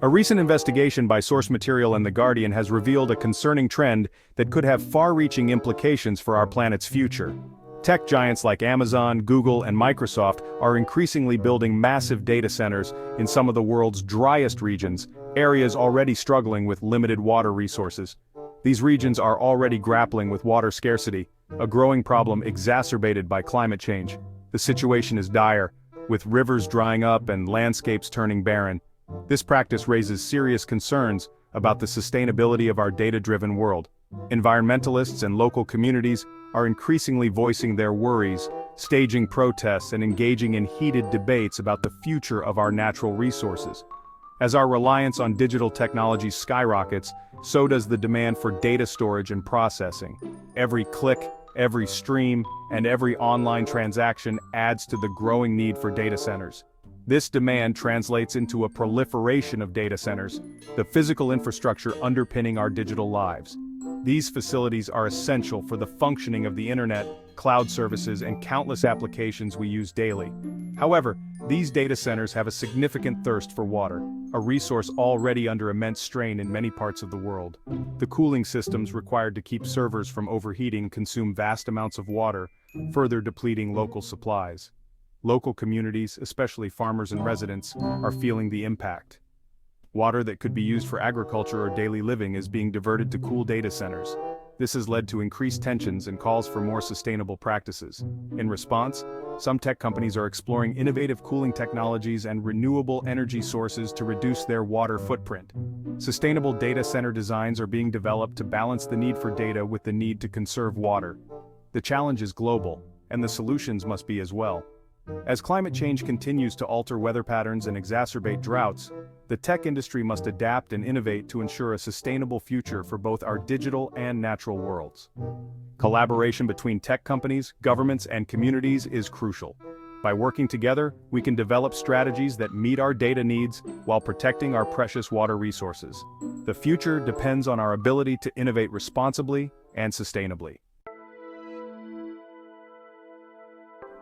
A recent investigation by Source Material and The Guardian has revealed a concerning trend that could have far-reaching implications for our planet's future. Tech giants like Amazon, Google, and Microsoft are increasingly building massive data centers in some of the world's driest regions, areas already struggling with limited water resources. These regions are already grappling with water scarcity, a growing problem exacerbated by climate change. The situation is dire, with rivers drying up and landscapes turning barren. This practice raises serious concerns about the sustainability of our data-driven world. Environmentalists and local communities are increasingly voicing their worries, staging protests and engaging in heated debates about the future of our natural resources. As our reliance on digital technology skyrockets, so does the demand for data storage and processing. Every click, every stream, and every online transaction adds to the growing need for data centers. This demand translates into a proliferation of data centers, the physical infrastructure underpinning our digital lives. These facilities are essential for the functioning of the internet, cloud services, and countless applications we use daily. However, these data centers have a significant thirst for water, a resource already under immense strain in many parts of the world. The cooling systems required to keep servers from overheating consume vast amounts of water, further depleting local supplies. Local communities, especially farmers and residents, are feeling the impact. Water that could be used for agriculture or daily living is being diverted to cool data centers. This has led to increased tensions and calls for more sustainable practices. In response, some tech companies are exploring innovative cooling technologies and renewable energy sources to reduce their water footprint. Sustainable data center designs are being developed to balance the need for data with the need to conserve water. The challenge is global, and the solutions must be as well. As climate change continues to alter weather patterns and exacerbate droughts, the tech industry must adapt and innovate to ensure a sustainable future for both our digital and natural worlds. Collaboration between tech companies, governments, and communities is crucial. By working together, we can develop strategies that meet our data needs while protecting our precious water resources. The future depends on our ability to innovate responsibly and sustainably.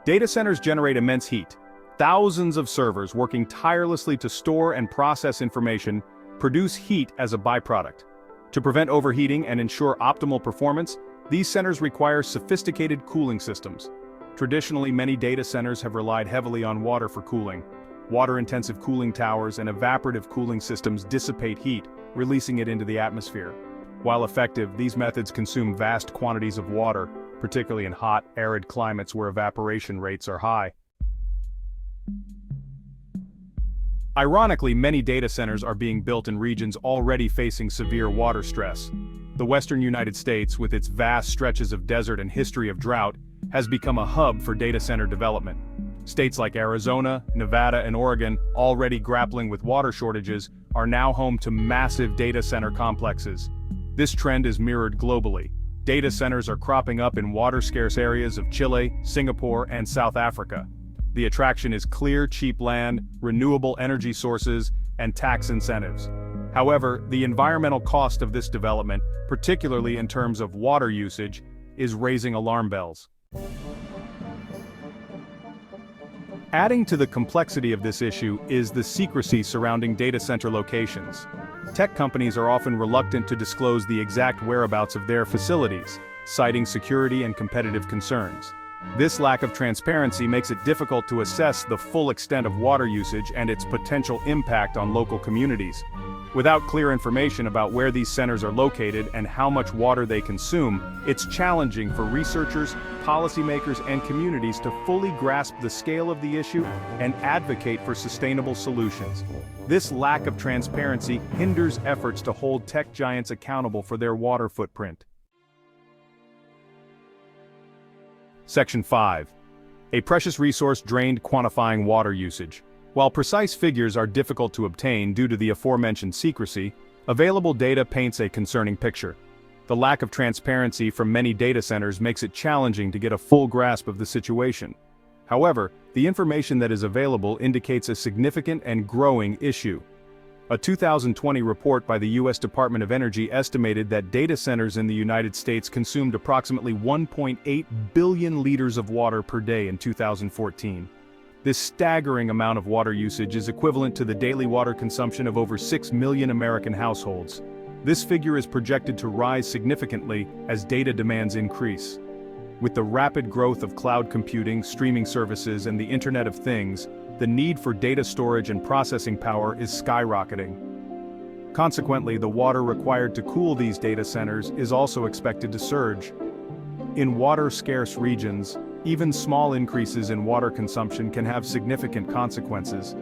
Data centers generate immense heat. Thousands of servers working tirelessly to store and process information produce heat as a byproduct. To prevent overheating and ensure optimal performance, these centers require sophisticated cooling systems. Traditionally, many data centers have relied heavily on water for cooling. Water-intensive cooling towers and evaporative cooling systems dissipate heat, releasing it into the atmosphere. While effective, these methods consume vast quantities of water, particularly in hot, arid climates where evaporation rates are high. Ironically, many data centers are being built in regions already facing severe water stress. The western United States, with its vast stretches of desert and history of drought, has become a hub for data center development. States like Arizona, Nevada, and Oregon, already grappling with water shortages, are now home to massive data center complexes. This trend is mirrored globally. Data centers are cropping up in water-scarce areas of Chile, Singapore, and South Africa. The attraction is clear, cheap land, renewable energy sources, and tax incentives. However, the environmental cost of this development, particularly in terms of water usage, is raising alarm bells. Adding to the complexity of this issue is the secrecy surrounding data center locations. Tech companies are often reluctant to disclose the exact whereabouts of their facilities, citing security and competitive concerns. This lack of transparency makes it difficult to assess the full extent of water usage and its potential impact on local communities. Without clear information about where these centers are located and how much water they consume, it's challenging for researchers, policymakers, and communities to fully grasp the scale of the issue and advocate for sustainable solutions. This lack of transparency hinders efforts to hold tech giants accountable for their water footprint. Section 5. A precious resource drained: quantifying water usage. While precise figures are difficult to obtain due to the aforementioned secrecy, available data paints a concerning picture. The lack of transparency from many data centers makes it challenging to get a full grasp of the situation. However, the information that is available indicates a significant and growing issue. A 2020 report by the U.S. Department of Energy estimated that data centers in the United States consumed approximately 1.8 billion liters of water per day in 2014. This staggering amount of water usage is equivalent to the daily water consumption of over 6 million American households. This figure is projected to rise significantly as data demands increase. With the rapid growth of cloud computing, streaming services, and the Internet of Things, the need for data storage and processing power is skyrocketing. Consequently, the water required to cool these data centers is also expected to surge. In water-scarce regions, even small increases in water consumption can have significant consequences.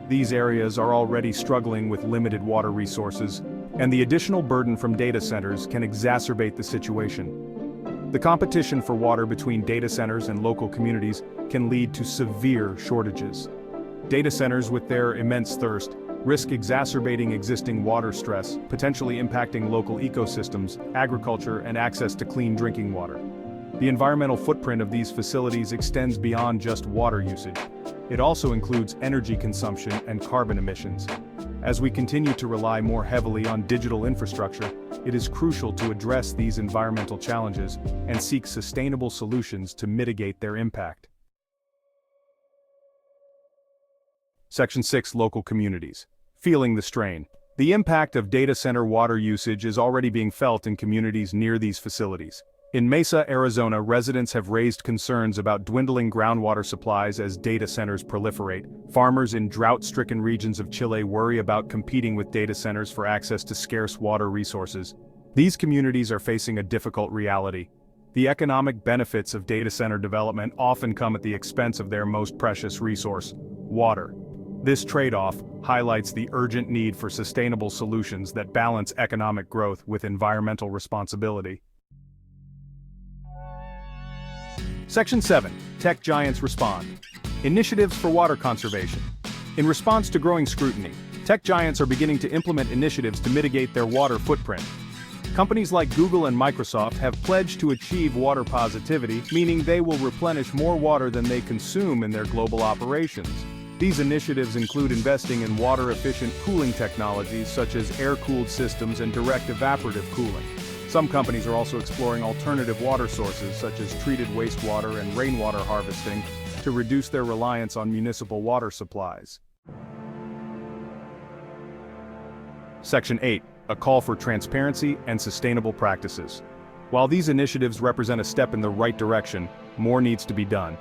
These areas are already struggling with limited water resources, and the additional burden from data centers can exacerbate the situation. The competition for water between data centers and local communities can lead to severe shortages. Data centers, with their immense thirst, risk exacerbating existing water stress, potentially impacting local ecosystems, agriculture, and access to clean drinking water. The environmental footprint of these facilities extends beyond just water usage. It also includes energy consumption and carbon emissions. As we continue to rely more heavily on digital infrastructure, it is crucial to address these environmental challenges and seek sustainable solutions to mitigate their impact. Section 6. Local communities. Feeling the strain. The impact of data center water usage is already being felt in communities near these facilities. In Mesa, Arizona, residents have raised concerns about dwindling groundwater supplies as data centers proliferate. Farmers in drought-stricken regions of Chile worry about competing with data centers for access to scarce water resources. These communities are facing a difficult reality. The economic benefits of data center development often come at the expense of their most precious resource, water. This trade-off highlights the urgent need for sustainable solutions that balance economic growth with environmental responsibility. Section 7. Tech giants respond. Initiatives for water conservation. In response to growing scrutiny, tech giants are beginning to implement initiatives to mitigate their water footprint. Companies like Google and Microsoft have pledged to achieve water positivity, meaning they will replenish more water than they consume in their global operations. These initiatives include investing in water-efficient cooling technologies such as air-cooled systems and direct evaporative cooling. Some companies are also exploring alternative water sources such as treated wastewater and rainwater harvesting to reduce their reliance on municipal water supplies. Section 8. A call for transparency and sustainable practices. While these initiatives represent a step in the right direction, more needs to be done.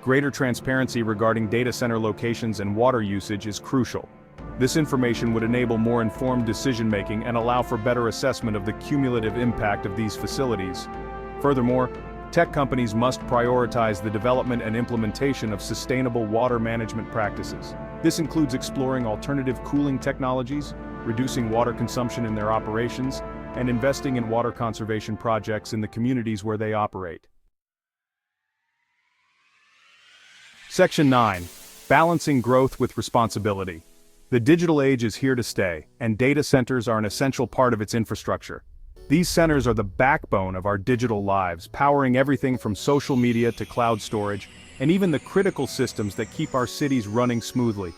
Greater transparency regarding data center locations and water usage is crucial. This information would enable more informed decision-making and allow for better assessment of the cumulative impact of these facilities. Furthermore, tech companies must prioritize the development and implementation of sustainable water management practices. This includes exploring alternative cooling technologies, reducing water consumption in their operations, and investing in water conservation projects in the communities where they operate. Section 9. Balancing growth with responsibility. The digital age is here to stay, and data centers are an essential part of its infrastructure. These centers are the backbone of our digital lives, powering everything from social media to cloud storage, and even the critical systems that keep our cities running smoothly.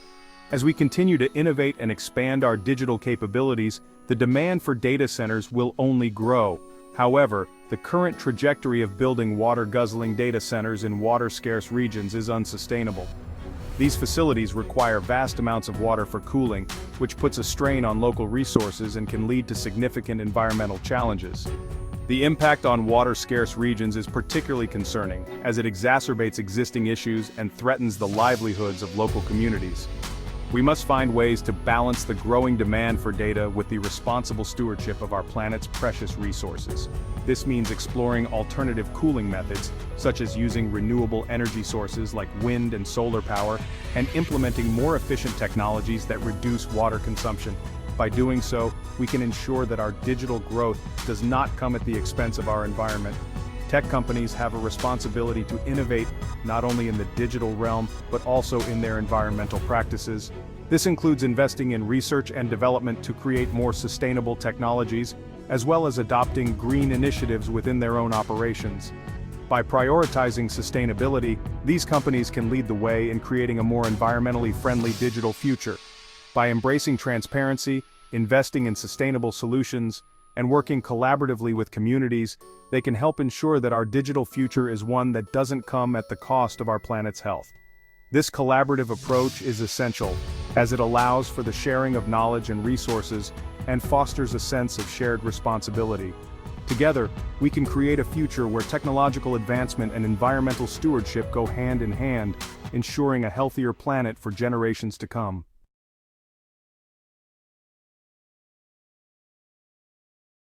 As we continue to innovate and expand our digital capabilities, the demand for data centers will only grow. However, the current trajectory of building water-guzzling data centers in water-scarce regions is unsustainable. These facilities require vast amounts of water for cooling, which puts a strain on local resources and can lead to significant environmental challenges. The impact on water-scarce regions is particularly concerning, as it exacerbates existing issues and threatens the livelihoods of local communities. We must find ways to balance the growing demand for data with the responsible stewardship of our planet's precious resources. This means exploring alternative cooling methods, such as using renewable energy sources like wind and solar power, and implementing more efficient technologies that reduce water consumption. By doing so, we can ensure that our digital growth does not come at the expense of our environment. Tech companies have a responsibility to innovate not only in the digital realm, but also in their environmental practices. This includes investing in research and development to create more sustainable technologies, as well as adopting green initiatives within their own operations. By prioritizing sustainability, these companies can lead the way in creating a more environmentally friendly digital future. By embracing transparency, investing in sustainable solutions, and working collaboratively with communities, they can help ensure that our digital future is one that doesn't come at the cost of our planet's health. This collaborative approach is essential, as it allows for the sharing of knowledge and resources and fosters a sense of shared responsibility. Together, we can create a future where technological advancement and environmental stewardship go hand in hand, ensuring a healthier planet for generations to come.